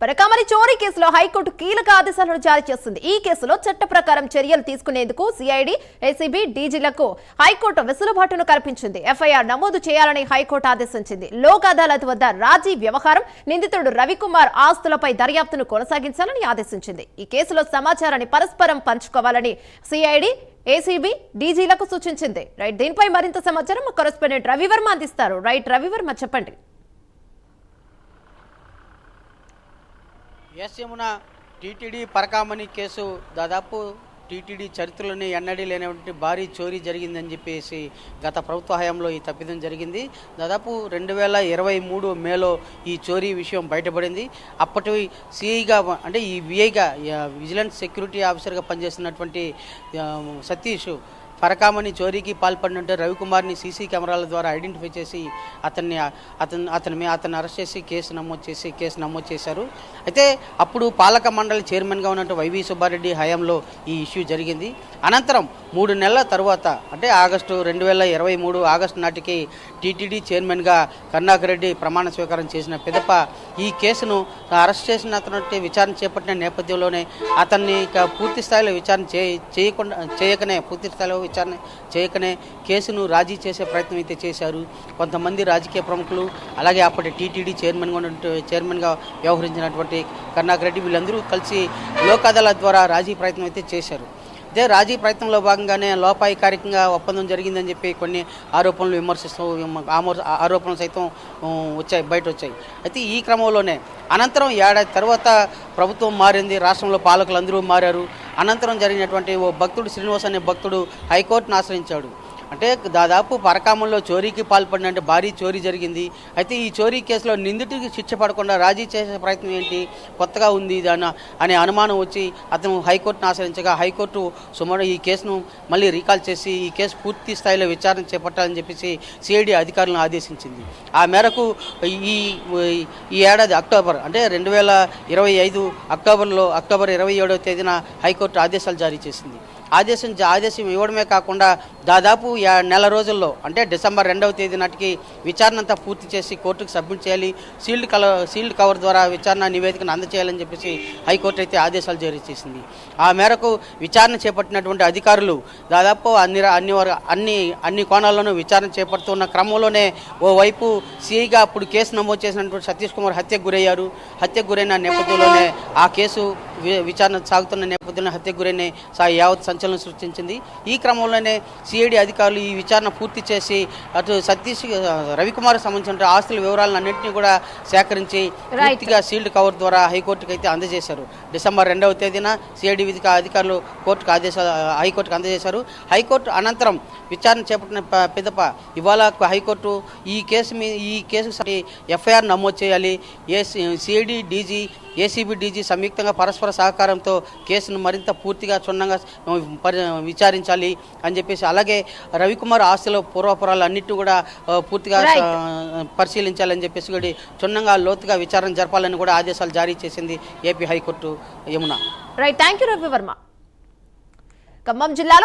పరకామణి చోరీ కేసులో హైకోర్టు కీలక ఆదేశాలను జారీ చేస్తుంది. ఈ కేసులో చట్ట ప్రకారం చర్యలు తీసుకునేందుకు సిఐడి, ఏసీబీ, డీజీలకు హైకోర్టు వెసులుబాటును కల్పించింది. ఎఫ్ఐఆర్ నమోదు చేయాలని హైకోర్టు ఆదేశించింది. లోక్ అదాలత్ వద్ద రాజీ వ్యవహారం, నిందితుడు రవికుమార్ ఆస్తులపై దర్యాప్తును కొనసాగించాలని ఆదేశించింది. ఈ కేసులో సమాచారాన్ని పరస్పరం పంచుకోవాలని సిఐడి, ఏసీబీ, డీజీలకు సూచించింది. రైట్, దీనిపై మరింత సమాచారం మా కరెస్పాండెంట్ రవివర్మ అందిస్తారు. రైట్ రవివర్మ, చెప్పండి. ఎస్ యమున, టీటీడీ పరకామణి కేసు దాదాపు టీటీడీ చరిత్రలోనే ఎన్నడీ లేనటువంటి భారీ చోరీ జరిగిందని చెప్పేసి గత ప్రభుత్వ హయాంలో ఈ తప్పిదం జరిగింది. దాదాపు 2023 మేలో ఈ చోరీ విషయం బయటపడింది. అప్పటి సిఐగా అంటే ఈ విఐగా విజిలెన్స్ సెక్యూరిటీ ఆఫీసర్గా పనిచేస్తున్నటువంటి సతీష్ పరకామణి చోరీకి పాల్పడినట్టు రవికుమార్ని సీసీ కెమెరాల ద్వారా ఐడెంటిఫై చేసి అతన్ని అరెస్ట్ చేసి కేసు నమోదు చేశారు. అయితే అప్పుడు పాలక మండలి చైర్మన్గా ఉన్నట్టు వైవి సుబ్బారెడ్డి హయాంలో ఈ ఇష్యూ జరిగింది. అనంతరం 3 నెలల తరువాత అంటే ఆగస్టు 2023 ఆగస్టు నాటికి టీటీడీ చైర్మన్గా కరుణాకర్ రెడ్డి ప్రమాణ స్వీకారం చేసిన పిదప ఈ కేసును అరెస్ట్ చేసిన అతను విచారణ చేపట్టిన నేపథ్యంలోనే అతన్ని పూర్తి స్థాయిలో విచారణ చేయకనే కేసును రాజీ చేసే ప్రయత్నం అయితే చేశారు. కొంతమంది రాజకీయ ప్రముఖులు, అలాగే అప్పటి టీటీడీ చైర్మన్గా వ్యవహరించినటువంటి కరుణాకర్ రెడ్డి, వీళ్ళందరూ కలిసి లోక్ అదాలత్ ద్వారా రాజీ ప్రయత్నం అయితే చేశారు. ఇదే రాజీ ప్రయత్నంలో భాగంగానే లోపాయికారికంగా ఒప్పందం జరిగిందని చెప్పి కొన్ని ఆరోపణలు సైతం బయట వచ్చాయి. అయితే ఈ క్రమంలోనే అనంతరం ఏడాది తర్వాత ప్రభుత్వం మారింది, రాష్ట్రంలో పాలకులు అందరూ మారారు. అనంతరం జరిగినటువంటి ఓ భక్తుడు, శ్రీనివాస్ అనే భక్తుడు హైకోర్టును ఆశ్రయించాడు. అంటే దాదాపు పరకామంలో చోరీకి పాల్పడిన భారీ చోరీ జరిగింది. అయితే ఈ చోరీ కేసులో నిందితుడికి శిక్ష పడకుండా రాజీ చేసే ప్రయత్నం ఏంటి, కొత్తగా ఉంది అనే అనుమానం వచ్చి అతను హైకోర్టును ఆశ్రయించగా హైకోర్టు సుమారు ఈ కేసును మళ్ళీ రీకాల్ చేసి ఈ కేసు పూర్తి స్థాయిలో విచారణ చేపట్టాలని చెప్పేసి సిఐడి అధికారులను ఆదేశించింది. ఆ మేరకు ఈ ఏడాది అక్టోబర్ అంటే 2025 అక్టోబర్ 27వ తేదీన హైకోర్టు ఆదేశాలు జారీ చేసింది. ఆదేశం ఇవ్వడమే కాకుండా దాదాపు నెల రోజుల్లో అంటే డిసెంబర్ 2వ తేదీ నాటికి విచారణ అంతా పూర్తి చేసి కోర్టుకు సబ్మిట్ చేయాలి, సీల్డ్ కవర్ ద్వారా విచారణ నివేదికను అందజేయాలని చెప్పేసి హైకోర్టు అయితే ఆదేశాలు జారీ చేసింది. ఆ మేరకు విచారణ చేపట్టినటువంటి అధికారులు దాదాపు అన్ని కోణాల్లోనూ విచారణ చేపడుతున్న క్రమంలోనే ఓవైపు సిఐగా అప్పుడు కేసు నమోదు చేసినటువంటి సతీష్ కుమార్ హత్యకు గురైన నేపథ్యంలోనే ఆ కేసు విచారణ సాగుతున్న నేపథ్యంలో హత్యకు గురైన యావత్ సంచలనం సృష్టించింది. ఈ క్రమంలోనే సిఐడి అధికారులు ఈ విచారణ పూర్తి చేసి అటు రవికుమార్ సంబంధించిన ఆస్తుల వివరాలను అన్నింటినీ కూడా సేకరించి పూర్తిగా సీల్డ్ కవర్ ద్వారా హైకోర్టుకు అయితే అందజేశారు. డిసెంబర్ 2వ తేదీన సిఐడి అధికారులు హైకోర్టుకు అందజేశారు. హైకోర్టు అనంతరం విచారణ చేపట్టిన పిదప ఇవాళ హైకోర్టు ఈ కేసు ఎఫ్ఐఆర్ నమోదు చేయాలి, సిఐడి, డీజీ, ఏసీబీ, డీజీ సంయుక్తంగా పరస్పర సహకారంతో కేసును మరింత పూర్తిగా క్షుణ్ణంగా విచారించాలి అని చెప్పేసి, అలాగే రవికుమార్ ఆస్తుల పూర్వపురాలు అన్నిటి కూడా పూర్తిగా పరిశీలించాలని చెప్పేసి కూడా క్షుణ్ణంగా లోతుగా విచారణ జరపాలని కూడా ఆదేశాలు జారీ చేసింది AP high court. Yamuna. Right, thank you Ravi Varma. Khammam జిల్లాలో